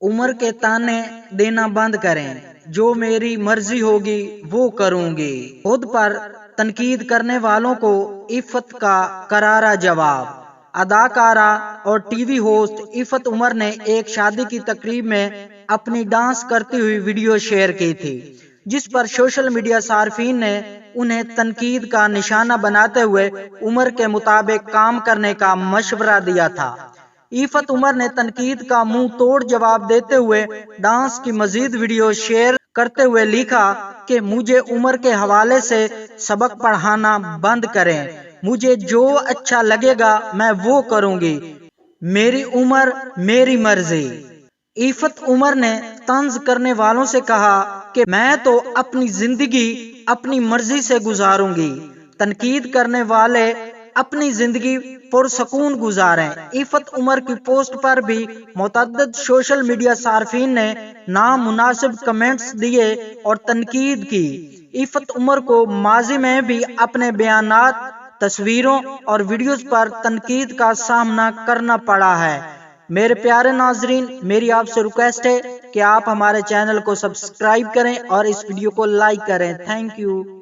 عمر کے تانے دینا بند کریں، جو میری مرضی ہوگی وہ کروں گی۔ خود پر تنقید کرنے والوں کو عفت کا کرارا جواب۔ اداکارہ اور ٹی وی ہوسٹ عفت عمر نے ایک شادی کی تقریب میں اپنی ڈانس کرتی ہوئی ویڈیو شیئر کی تھی، جس پر سوشل میڈیا صارفین نے انہیں تنقید کا نشانہ بناتے ہوئے عمر کے مطابق کام کرنے کا مشورہ دیا تھا۔ عفت عمر نے تنقید کا منہ توڑ جواب دیتے ہوئے ڈانس کی مزید ویڈیو شیئر کرتے ہوئے لکھا کہ مجھے عمر کے حوالے سے سبق پڑھانا بند کریں، مجھے جو اچھا لگے گا میں وہ کروں گی، میری عمر میری مرضی۔ عفت عمر نے طنز کرنے والوں سے کہا کہ میں تو اپنی زندگی اپنی مرضی سے گزاروں گی، تنقید کرنے والے اپنی زندگی پرسکون گزاریں۔ عفت عمر کی پوسٹ پر بھی متعدد سوشل میڈیا صارفین نے نامناسب کمنٹس دیے اور تنقید کی۔ عفت عمر کو ماضی میں بھی اپنے بیانات، تصویروں اور ویڈیوز پر تنقید کا سامنا کرنا پڑا ہے۔ میرے پیارے ناظرین، میری آپ سے ریکویسٹ ہے کہ آپ ہمارے چینل کو سبسکرائب کریں اور اس ویڈیو کو لائک کریں۔ Thank you.